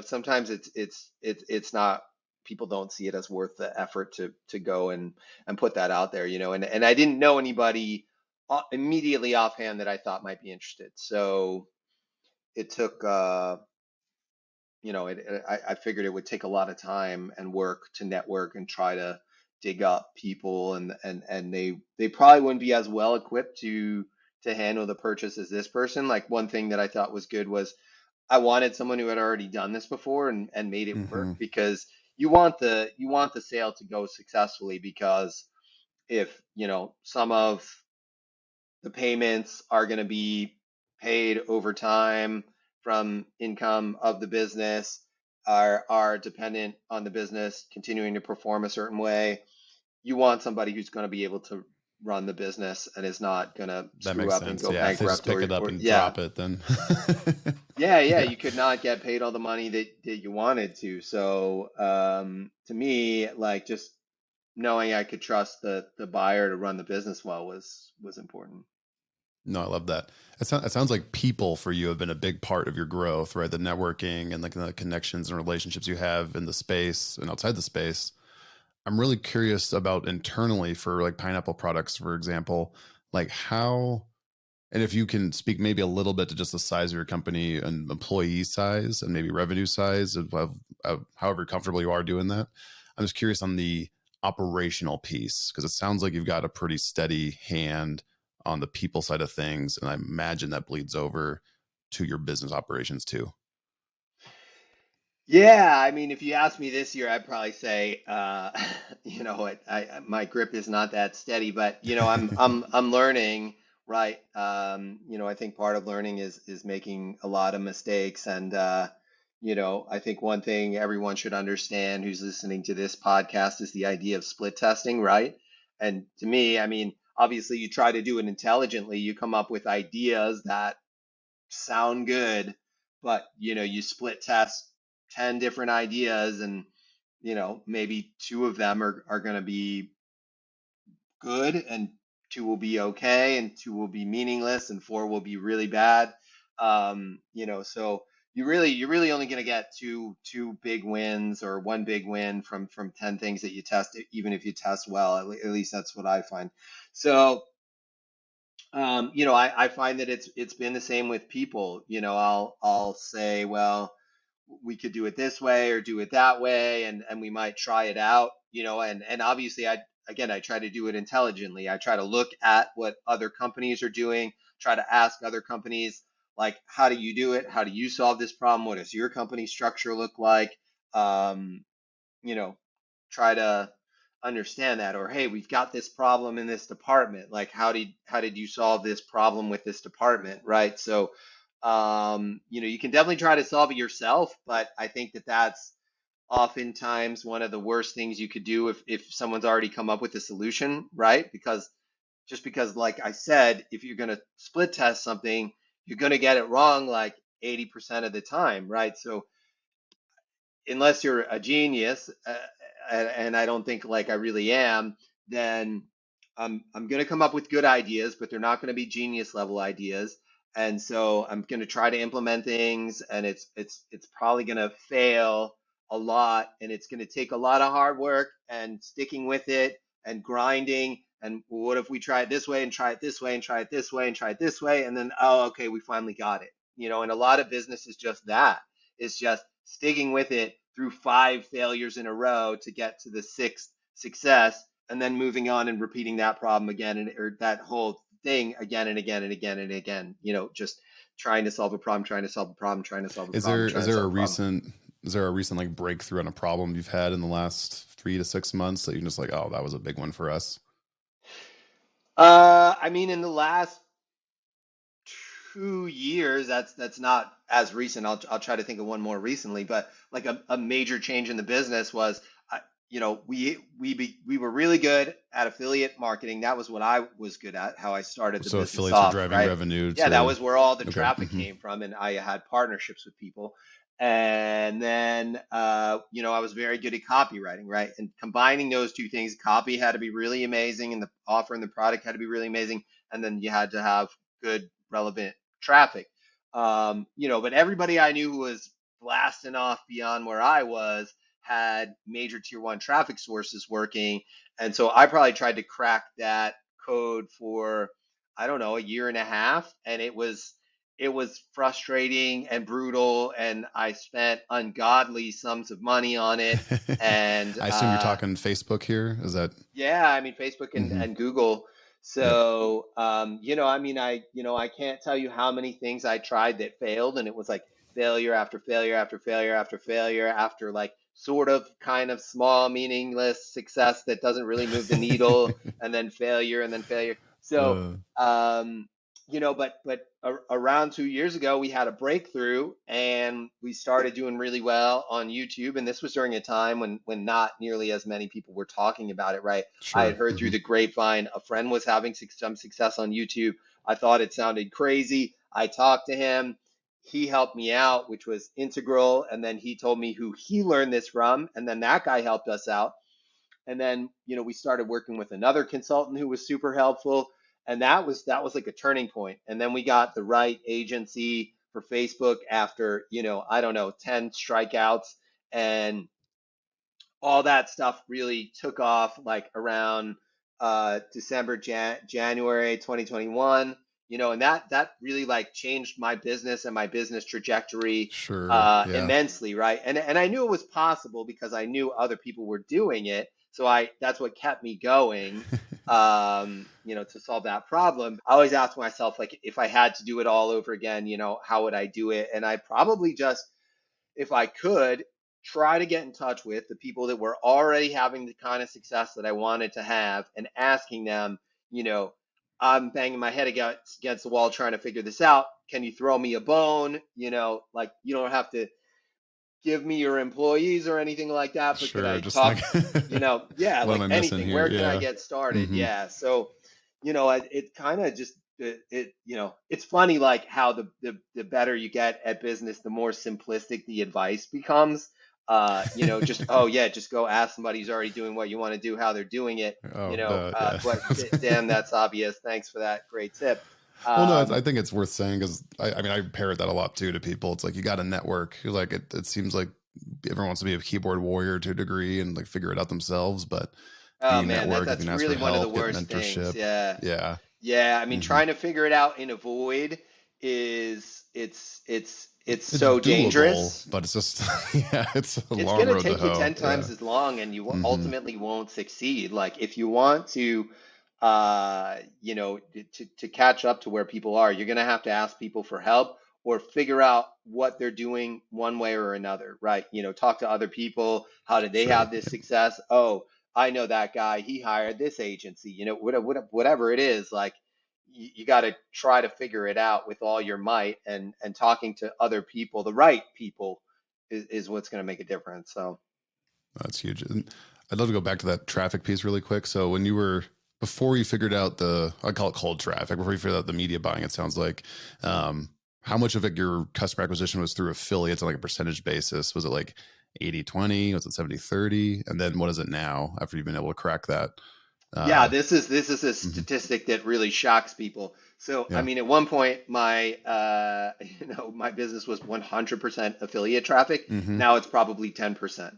sometimes it's not people don't see it as worth the effort to go and put that out there, and I didn't know anybody immediately offhand that I thought might be interested. So it took I figured it would take a lot of time and work to network and try to dig up people, and they probably wouldn't be as well equipped to handle the purchase as this person. Like one thing that I thought was good was I wanted someone who had already done this before and made it work, Hmm. because you want the sale to go successfully, because if some of the payments are going to be paid over time from income of the business, are dependent on the business continuing to perform a certain way. You want somebody who's going to be able to run the business and is not going to That screw makes up and sense. go Yeah. If they just bankrupt, pick or it up or and yeah. drop it, then Yeah, yeah. you could not get paid all the money that you wanted to. So, to me, like, just knowing I could trust the buyer to run the business well was important. No, I love that. It sounds like people for you have been a big part of your growth, right? The networking and like the connections and relationships you have in the space and outside the space. I'm really curious about internally for like pineapple products, for example, like how, and if you can speak maybe a little bit to just the size of your company and employee size and maybe revenue size of however comfortable you are doing that. I'm just curious on the operational piece? Because it sounds like you've got a pretty steady hand on the people side of things, and I imagine that bleeds over to your business operations too. Yeah, I mean, if you asked me this year, I'd probably say, you know, my grip is not that steady, but you know, I'm learning, right? You know, I think part of learning is making a lot of mistakes, and you know, I think one thing everyone should understand who's listening to this podcast is the idea of split testing, right? And to me, I mean, obviously, you try to do it intelligently, you come up with ideas that sound good, but you know, you split test 10 different ideas and you know, maybe two of them are going to be good and two will be okay and two will be meaningless and four will be really bad. You know, so you're really only going to get two big wins or one big win from 10 things that you test, even if you test well. At least that's what I find. So you know, I find that it's been the same with people. You know, I'll say, well, we could do it this way or do it that way, and we might try it out. You know, and obviously, I try to do it intelligently. I try to look at what other companies are doing, try to ask other companies like, how do you do it? How do you solve this problem? What does your company structure look like? Um, you know, try to understand that, or hey, we've got this problem in this department, like how did you solve this problem with this department, right? So you know, you can definitely try to solve it yourself, but I think that that's oftentimes one of the worst things you could do if someone's already come up with a solution, right? Because just because, like I said, if you're going to split test something, you're going to get it wrong like 80% of the time, right? So unless you're a genius, and I don't think like I really am, then I'm going to come up with good ideas, but they're not going to be genius level ideas. And so I'm going to try to implement things, and it's probably going to fail a lot, and it's going to take a lot of hard work and sticking with it and grinding. And what if we try it this way and try it this way and try it this way and try it this way, and then oh, okay, we finally got it. You know, and a lot of business is just that. It's just sticking with it through five failures in a row to get to the sixth success, and then moving on and repeating that problem again, and or that whole thing again and again and again and again. You know, just trying to solve a problem, trying to solve a problem, trying to solve a Is problem, there trying to solve a problem. is there a recent like breakthrough on a problem you've had in the last 3 to 6 months that you're just like, oh, that was a big one for us? I mean, in the last 2 years, that's not as recent. I'll try to think of one more recently, but like a major change in the business was, you know, we were really good at affiliate marketing. That was what I was good at, how I started the So business affiliates are off, driving right? revenue Yeah, that to was where all the okay. traffic came from, and I had partnerships with people. And then, you know, I was very good at copywriting, right? And combining those two things, copy had to be really amazing, and the offer and the product had to be really amazing, and then you had to have good, relevant traffic. You know, but everybody I knew who was blasting off beyond where I was had major tier one traffic sources working. And so I probably tried to crack that code for, I don't know, a year and a half. And it was frustrating and brutal. And I spent ungodly sums of money on it. And I assume you're talking Facebook here. Is that? yeah, I mean Facebook Mm-hmm. and Google. Yep. So you know, I mean, I can't tell you how many things I tried that failed, and it was like failure after failure after failure after failure after like sort of kind of small meaningless success that doesn't really move the needle, and then failure and then failure. So uh, um, you know, but around 2 years ago, we had a breakthrough and we started doing really well on YouTube. And this was during a time when not nearly as many people were talking about it, right? I had sure. heard through Mm-hmm. the grapevine a friend was having some success on YouTube. I thought it sounded crazy. I talked to him. He helped me out, which was integral. And then he told me who he learned this from. And then that guy helped us out. And then, you know, we started working with another consultant who was super helpful. And that was like a turning point. And then we got the right agency for Facebook after, you know, I don't know, 10 strikeouts. And all that stuff really took off like around December, January 2021. You know, and that really like changed my business and my business trajectory Sure. Yeah. immensely, right? And I knew it was possible because I knew other people were doing it. So that's what kept me going, to solve that problem. I always ask myself, like, if I had to do it all over again, how would I do it? And I probably just, if I could, try to get in touch with the people that were already having the kind of success that I wanted to have and asking them, you know, I'm banging my head against the wall trying to figure this out. Can you throw me a bone? Like, you don't have to give me your employees or anything like that, but could Sure, I just like talk, yeah, what am like I missing anything, here? where can I Yeah. get started? Hmm. Yeah. So, it kind of just, it's funny, like how the better you get at business, the more simplistic the advice becomes. Just, oh yeah, just go ask somebody who's already doing what you want to do, how they're doing it, Oh, yeah. but Dan, that's obvious. Thanks for that. Great tip. Well, no, Um, I think it's worth saying because I mean, I parrot that a lot too to people. It's like you got a network. Like it seems like everyone wants to be a keyboard warrior to a degree and like figure it out themselves. But if oh you man, network, if you that's can ask for really one of the help, get worst things. mentorship. Yeah. Yeah. Yeah, I mean, Hmm. trying to figure it out in a void is it's It's so doable, dangerous. but it's just, yeah, it's a It's long gonna road to take you hoe. 10 Yeah. times as long, and you Hmm. ultimately won't succeed. Like if you want to, to catch up to where people are, you're gonna have to ask people for help or figure out what they're doing one way or another, right? Talk to other people. How did they Sure. have this success? Oh, I know that guy. He hired this agency. Whatever it is, like you got to try to figure it out with all your might, and talking to other people, the right people, is what's going to make a difference. So That's huge. And I'd love to go back to that traffic piece really quick. So when you were before you figured out I call it cold traffic, before you figured out the media buying, it sounds like, how much of it your customer acquisition was through affiliates on like a percentage basis? Was it like 80/20? Was it 70/30? And then what is it now after you've been able to crack that? yeah, Uh, this is a mhm. statistic that really shocks people. So I Yeah. mean, at one point, my my business was 100% affiliate traffic. Hmm. Now it's probably 10%.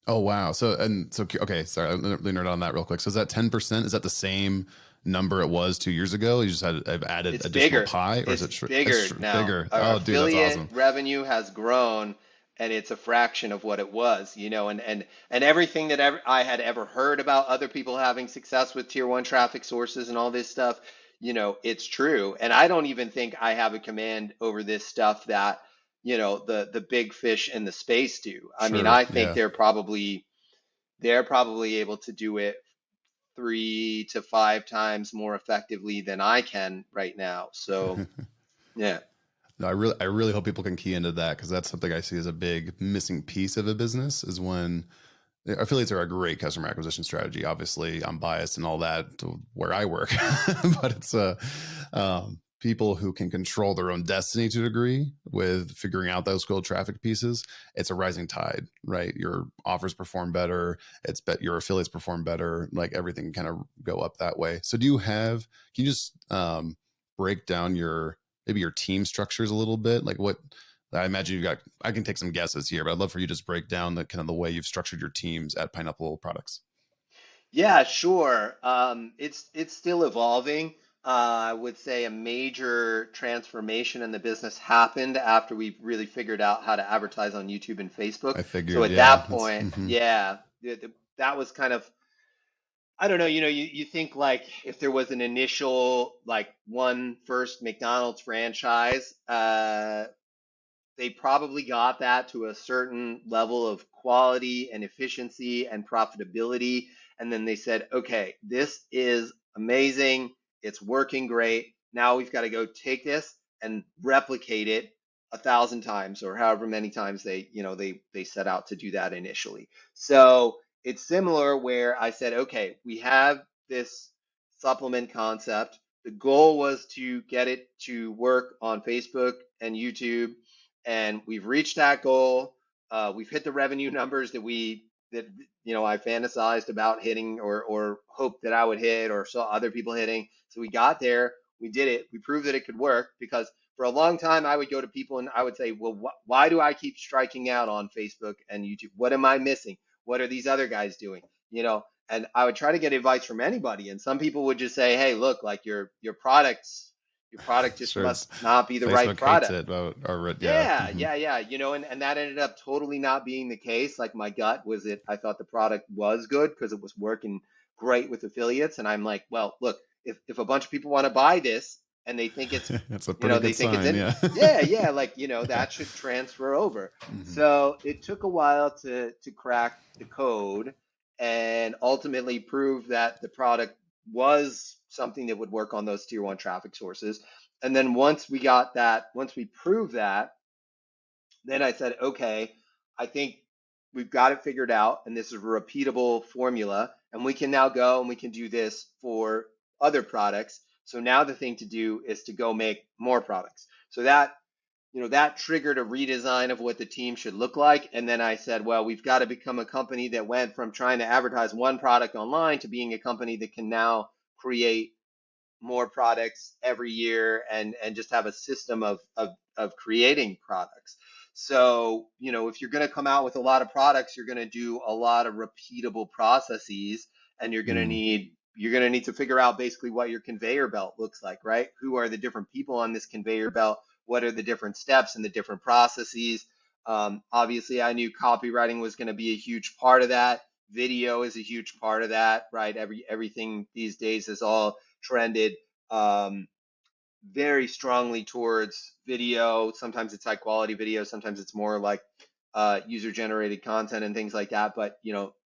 Oh, wow. Okay. Sorry. I'm going to nerd on that real quick. So is that 10%? Is that the same number it was 2 years ago? You just have added It's additional bigger. pie, or is It's it bigger now. bigger? Our Oh, dude, that's affiliate awesome. revenue has grown, and it's a fraction of what it was, and everything that I had ever heard about other people having success with tier one traffic sources and all this stuff, it's true. And I don't even think I have a command over this stuff that, the big fish in the space do. I mean, Sure. I think Yeah. they're probably able to do it 3 to 5 times more effectively than I can right now. So yeah, No, I really hope people can key into that because that's something I see as a big missing piece of a business is when affiliates are a great customer acquisition strategy. Obviously, I'm biased and all that to where I work, but it's people who can control their own destiny to a degree with figuring out those cold traffic pieces. It's a rising tide, right? Your offers perform better. Your affiliates perform better. Like everything kind of go up that way. So, can you just break down maybe your team structures a little bit? Like what I imagine I can take some guesses here, but I'd love for you to just break down the kind of the way you've structured your teams at Pineapple Products. yeah, sure. It's still evolving. I would say a major transformation in the business happened after we really figured out how to advertise on YouTube and Facebook. I So figured, at yeah, that that's, point, yeah, that was kind of, I don't know, you think like if there was an initial like one first McDonald's franchise, they probably got that to a certain level of quality and efficiency and profitability. And then they said, okay, this is amazing. It's working great. Now we've got to go take this and replicate it 1,000 times or however many times they set out to do that initially. So it's similar where I said, okay, we have this supplement concept. The goal was to get it to work on Facebook and YouTube, and we've reached that goal. We've hit the revenue numbers that I fantasized about hitting, or hoped that I would hit, or saw other people hitting. So we got there. We did it. We proved that it could work, because for a long time I would go to people and I would say, well, why do I keep striking out on Facebook and YouTube? What am I missing? What are these other guys doing? And I would try to get advice from anybody, and some people would just say, hey, look, like your products Your product just Sure. must not be the right Facebook hates product. it, but or yeah. Yeah, yeah, yeah. And that ended up totally not being the case. Like my gut was it, I thought the product was good because it was working great with affiliates. And I'm like, well, look, if a bunch of people want to buy this and they think it's, It's a pretty they good think it's sign. in, Yeah. yeah, yeah, like, Yeah. that should transfer over. Hmm. So it took a while to crack the code and ultimately prove that the product was something that would work on those tier one traffic sources. And then once we proved that, then I said, okay, I think we've got it figured out, and this is a repeatable formula, and we can now go and we can do this for other products. So now the thing to do is to go make more products. So that triggered a redesign of what the team should look like. And then I said, well, we've got to become a company that went from trying to advertise one product online to being a company that can now create more products every year and just have a system of creating products. So, if you're going to come out with a lot of products, you're going to do a lot of repeatable processes, and you're going to need to figure out basically what your conveyor belt looks like, right? Who are the different people on this conveyor belt? What are the different steps and the different processes? Obviously, I knew copywriting was going to be a huge part of that. Video is a huge part of that, right? Everything these days is all trended um, very strongly towards video. Sometimes it's high quality video. Sometimes it's more like user generated content and things like that. But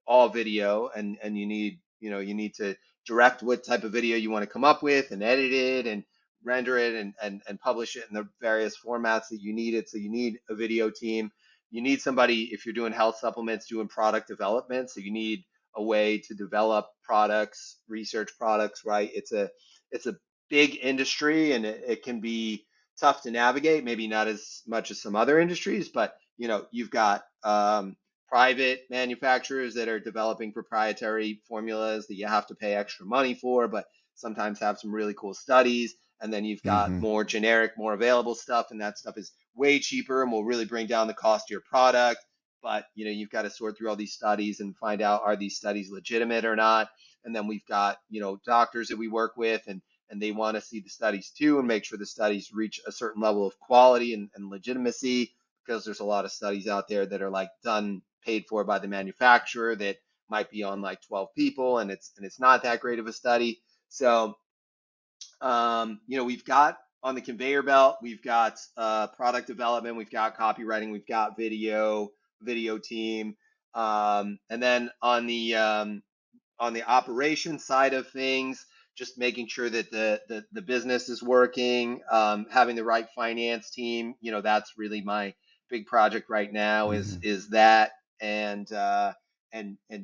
all video, and you need to direct what type of video you want to come up with and edit it and render it and publish it in the various formats that you need it. So you need a video team. You need somebody if you're doing health supplements doing product development. So you need a way to develop products, research products, right? It's a big industry, and it can be tough to navigate, maybe not as much as some other industries, but you've got private manufacturers that are developing proprietary formulas that you have to pay extra money for, but sometimes have some really cool studies. And then you've got Hmm. more generic, more available stuff, and that stuff is way cheaper and will really bring down the cost of your product. But you've got to sort through all these studies and find out, are these studies legitimate or not? And then we've got doctors that we work with, and they want to see the studies too and make sure the studies reach a certain level of quality and legitimacy, because there's a lot of studies out there that are like done paid for by the manufacturer that might be on like 12 people, and it's not that great of a study. So we've got on the conveyor belt, we've got product development, we've got copywriting, we've got video team, and then on the operation side of things, just making sure that the business is working, having the right finance team. That's really my big project right now is Hmm. is that and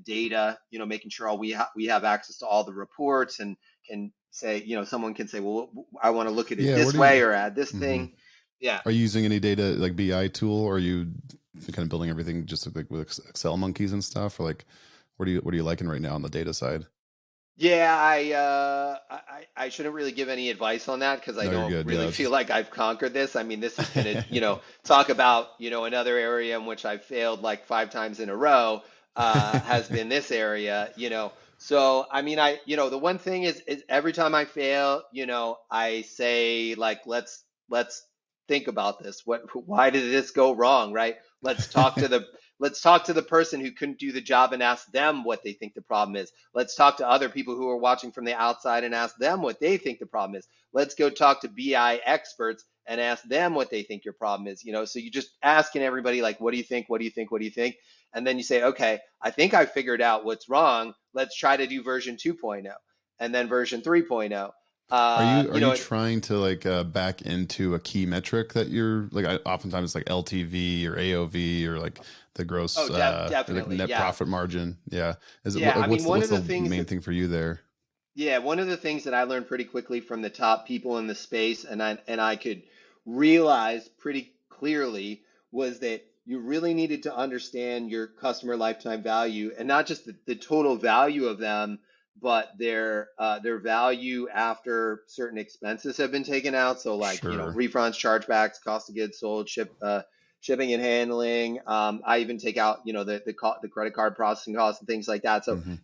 data. Making sure we have access to all the reports and can say, someone can say, well, I want to look at it Yeah. What this do you? way or add this Hmm. thing. Yeah. Are you using any data like BI tool, or are you kind of building everything just like with Excel monkeys and stuff, or like what are you liking right now on the data side? Yeah, I shouldn't really give any advice on that because I No, you're don't good. really Yeah. feel like I've conquered this. I mean, this is gonna, talk about, another area in which I failed like 5 times in a row, has been this area. So, I mean, the one thing is every time I fail, I say like, let's think about this. Why did this go wrong, right? Let's talk to the person who couldn't do the job and ask them what they think the problem is. Let's talk to other people who are watching from the outside and ask them what they think the problem is. Let's go talk to BI experts and ask them what they think your problem is. So you just asking everybody like, what do you think? What do you think? What do you think? And then you say, okay, I think I figured out what's wrong. Let's try to do version 2.0 and then version 3.0. Are you And trying to like back into a key metric that you're like? Oftentimes it's like LTV or AOV or like the gross oh, or like definitely, net yeah, profit margin. Yeah, is it yeah. I mean, one what's of the the things main that thing for you there? Yeah, one of the things that I learned pretty quickly from the top people in the space, and I could realize pretty clearly, was that you really needed to understand your customer lifetime value, and not just the total value of them, but their value after certain expenses have been taken out. So like Sure. refunds, chargebacks, cost of goods sold, shipping and handling. I even take out, the credit card processing costs and things like that. So, Hmm.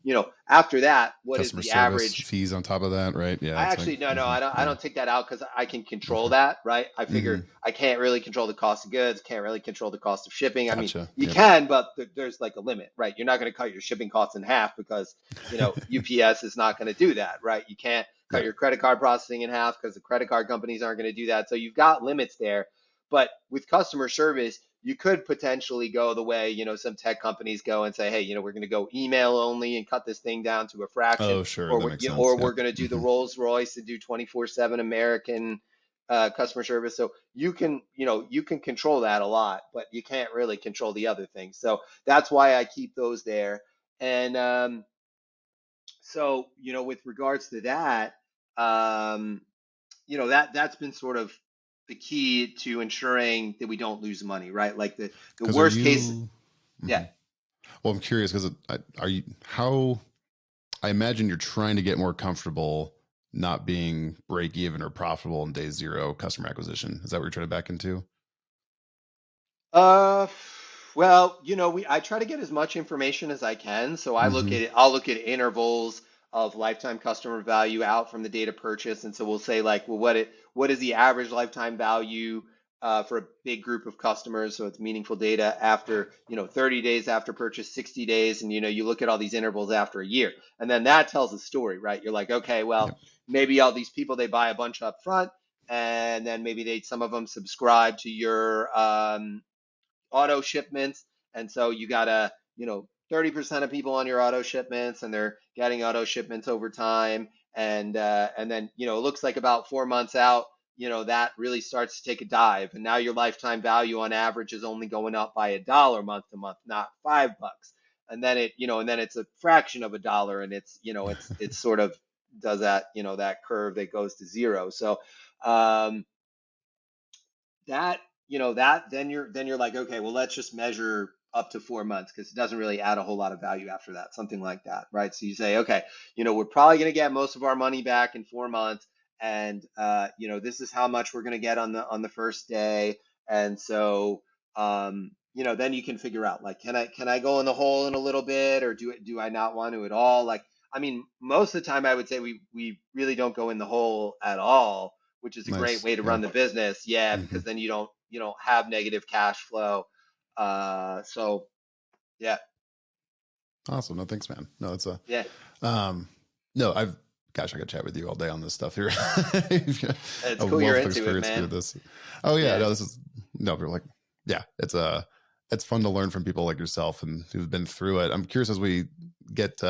after that, what is Customer the service average? fees on top of that, right? Yeah, I it's like, actually no, I don't I yeah. don't take that out because I can control Okay. that, right? I Hmm. figure I can't really control the cost of goods, can't really control the cost of shipping. I mean, Gotcha. you Yep. can, but there's like a limit, right? You're not going to cut your shipping costs in half because, UPS is not going to do that, right? You can't cut Right. your credit card processing in half because the credit card companies aren't going to do that. So you've got limits there. But with customer service, you could potentially go the way, some tech companies go and say, hey, we're going to go email only and cut this thing down to a fraction, Oh, sure. or That makes sense. or Yep. we're going to do the Hmm. Rolls Royce and do 24/7 American customer service. So you can control that a lot, but you can't really control the other things. So that's why I keep those there. And so with regards to that, um, that's been sort of the key to ensuring that we don't lose money, right? Like the Because are worst case, you? yeah. Mhm. Well, I'm curious because are you how? I imagine you're trying to get more comfortable not being break even or profitable in day zero customer acquisition. Is that what you're trying to back into? Uh, well, I try to get as much information as I can. So I look Hmm. at it, I'll look at intervals of lifetime customer value out from the data purchase. And so we'll say like, well, what is the average lifetime value for a big group of customers? So it's meaningful data after, 30 days after purchase, 60 days. And, you look at all these intervals after a year. And then that tells a story, right? You're like, okay, well, Yep. maybe all these people, they buy a bunch up front. And then maybe some of them subscribe to your, auto shipments. And so you got 30% of people on your auto shipments and they're getting auto shipments over time. And then, it looks like about 4 months out, that really starts to take a dive. And now your lifetime value on average is only going up by $1 month to month, not $5. And then it's a fraction of $1. And it's sort of does that, that curve that goes to zero. So, um, that that then you're like, okay, well, let's just measure up to 4 months because it doesn't really add a whole lot of value after that, something like that, right? So you say, okay, we're probably going to get most of our money back in 4 months, and this is how much we're going to get on the first day. And so then you can figure out, like, can I go in the hole in a little bit, or do I not want to at all? Like, I mean, most of the time I would say we really don't go in the hole at all, which is a great Nice. way to Yeah. run the business. Yeah, Hmm. because then you don't have negative cash flow. So yeah, Awesome. No, thanks, man. No, it's a yeah, um no, gosh, I could chat with you all day on this stuff here. it's A cool you're wealth of into it, experience through man. this. Oh yeah, Yeah. no, this is no, we're like, yeah, it's fun to learn from people like yourself and who've been through it. I'm curious as we get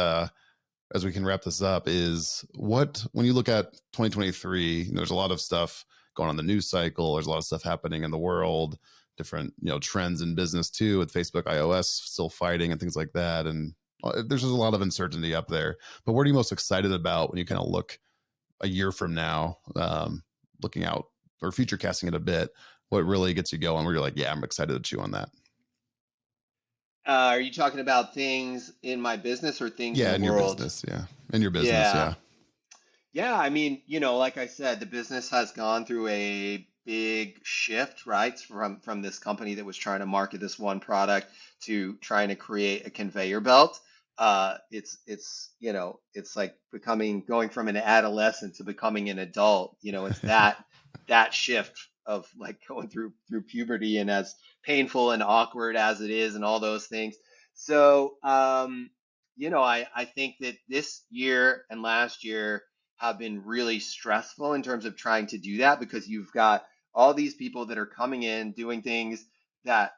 as we can wrap this up, is what, when you look at 2023, there's a lot of stuff going on in the news cycle. There's a lot of stuff happening in the world, different, trends in business too, with Facebook, iOS still fighting and things like that. And there's just a lot of uncertainty up there. But what are you most excited about when you kind of look a year from now, looking out or future casting it a bit? What really gets you going where you're like, yeah, I'm excited to chew on that? Are you talking about things in my business or things in Yeah, the in your world? business. Yeah. In your business. Yeah. Yeah. Yeah, I mean, like I said, the business has gone through a big shift, right? From this company that was trying to market this one product to trying to create a conveyor belt. It's like going from an adolescent to becoming an adult. It's that shift of like going through puberty, and as painful and awkward as it is and all those things. So, I think that this year and last year have been really stressful in terms of trying to do that, because you've got all these people that are coming in doing things that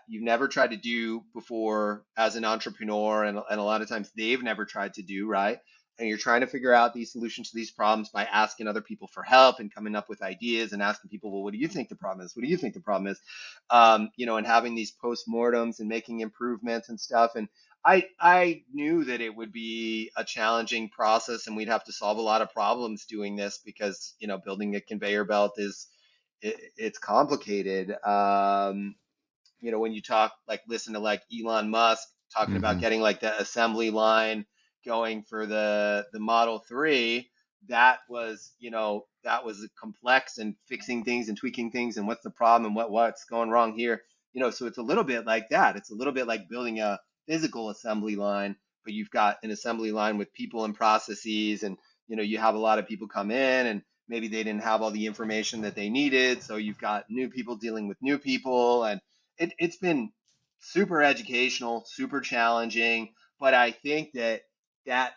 you've never tried to do before as an entrepreneur, and a lot of times they've never tried to do, right? And you're trying to figure out these solutions to these problems by asking other people for help and coming up with ideas and asking people, well, what do you think the problem is? What do you think the problem is? And having these postmortems and making improvements and stuff. And I knew that it would be a challenging process and we'd have to solve a lot of problems doing this, because building a conveyor belt it's complicated. When you listen to like Elon Musk talking about Hmm. getting like the assembly line going for the Model 3, that was complex, and fixing things and tweaking things and what's the problem and what's going wrong here. so it's a little bit like that. It's a little bit like building a physical assembly line, but you've got an assembly line with people and processes, and you have a lot of people come in, and maybe they didn't have all the information that they needed, so you've got new people dealing with new people, and it's been super educational, super challenging, but I think that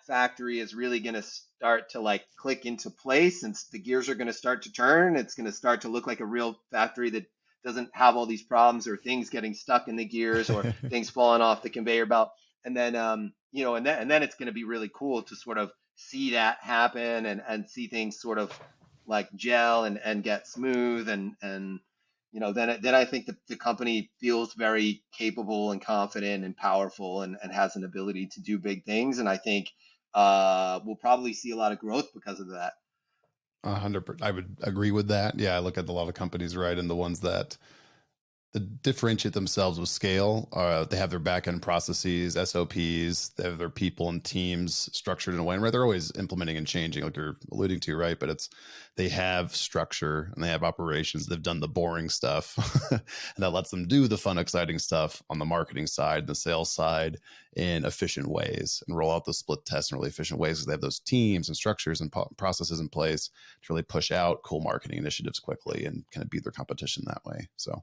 factory is really going to start to like click into place, and the gears are going to start to turn. It's going to start to look like a real factory that doesn't have all these problems or things getting stuck in the gears or things falling off the conveyor belt. And then, and then it's going to be really cool to sort of see that happen, and see things sort of like gel and get smooth, and then I think the company feels very capable and confident and powerful, and has an ability to do big things. And I think we'll probably see a lot of growth because of that. 100%. I would agree with that. Yeah, I look at a lot of companies, right, and the ones that differentiate themselves with scale. They have their back end processes, SOPs. They have their people and teams structured in a way. And right, they're always implementing and changing, like you're alluding to, right? But they have structure and they have operations. They've done the boring stuff, and that lets them do the fun, exciting stuff on the marketing side, the sales side, in efficient ways, and roll out the split tests in really efficient ways, because they have those teams and structures and processes in place to really push out cool marketing initiatives quickly and kind of beat their competition that way. So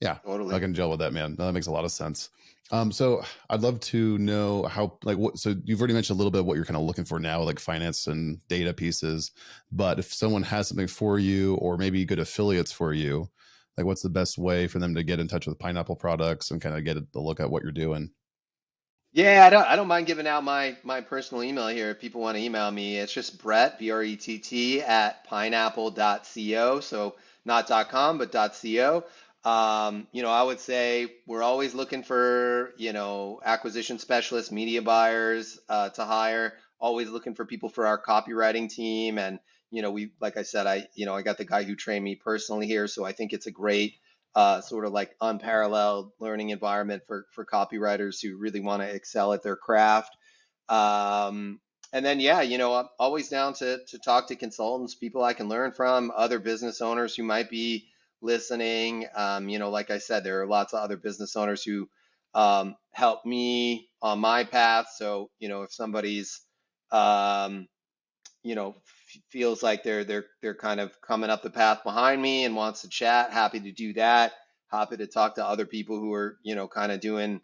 yeah, Totally. I can gel with that, man. No, that makes a lot of sense. So I'd love to know how, like, so you've already mentioned a little bit what you're kind of looking for now, like finance and data pieces. But if someone has something for you, or maybe good affiliates for you, like what's the best way for them to get in touch with Pineapple Products and kind of get a look at what you're doing? Yeah, I don't mind giving out my personal email here if people want to email me. It's just Brett, Brett at pineapple.co. So not .com, but .co. I would say we're always looking for, acquisition specialists, media buyers, to hire, always looking for people for our copywriting team. And, like I said, I got the guy who trained me personally here. So I think it's a great, sort of like unparalleled learning environment for copywriters who really want to excel at their craft. And then, yeah, I'm always down to talk to consultants, people I can learn from, other business owners who might be listening. Like I said, there are lots of other business owners who help me on my path. So, if somebody's um, feels like they're kind of coming up the path behind me and wants to chat, happy to do that. Happy to talk to other people who are, kind of doing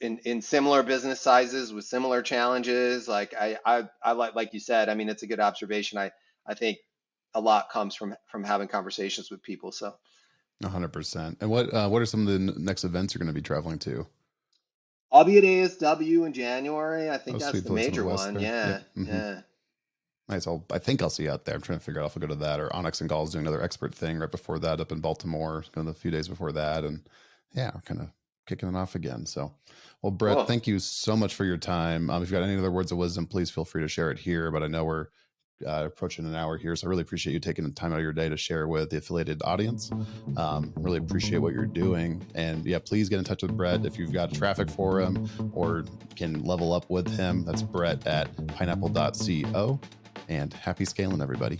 in similar business sizes with similar challenges. Like I like you said, I mean, it's a good observation. I think a lot comes from having conversations with people. So 100%. And what are some of the next events you're going to be traveling to? I'll be at ASW in January. I Oh, think that's sweet. the Place on the major west one. there. Yeah, Yep. Mm-hmm. yeah. Nice. I think I'll see you out there. I'm trying to figure out if I'll go to that, or Onyx and Gall is doing another expert thing right before that up in Baltimore, kind of a few days before that. And yeah, we're kind of kicking it off again. So, well, Brett, Cool. thank you so much for your time. If you've got any other words of wisdom, please feel free to share it here. But I know we're approaching an hour here, so I really appreciate you taking the time out of your day to share with the affiliated audience. Really appreciate what you're doing. And yeah, please get in touch with Brett if you've got traffic for him or can level up with him. That's Brett at pineapple.co. And happy scaling, everybody.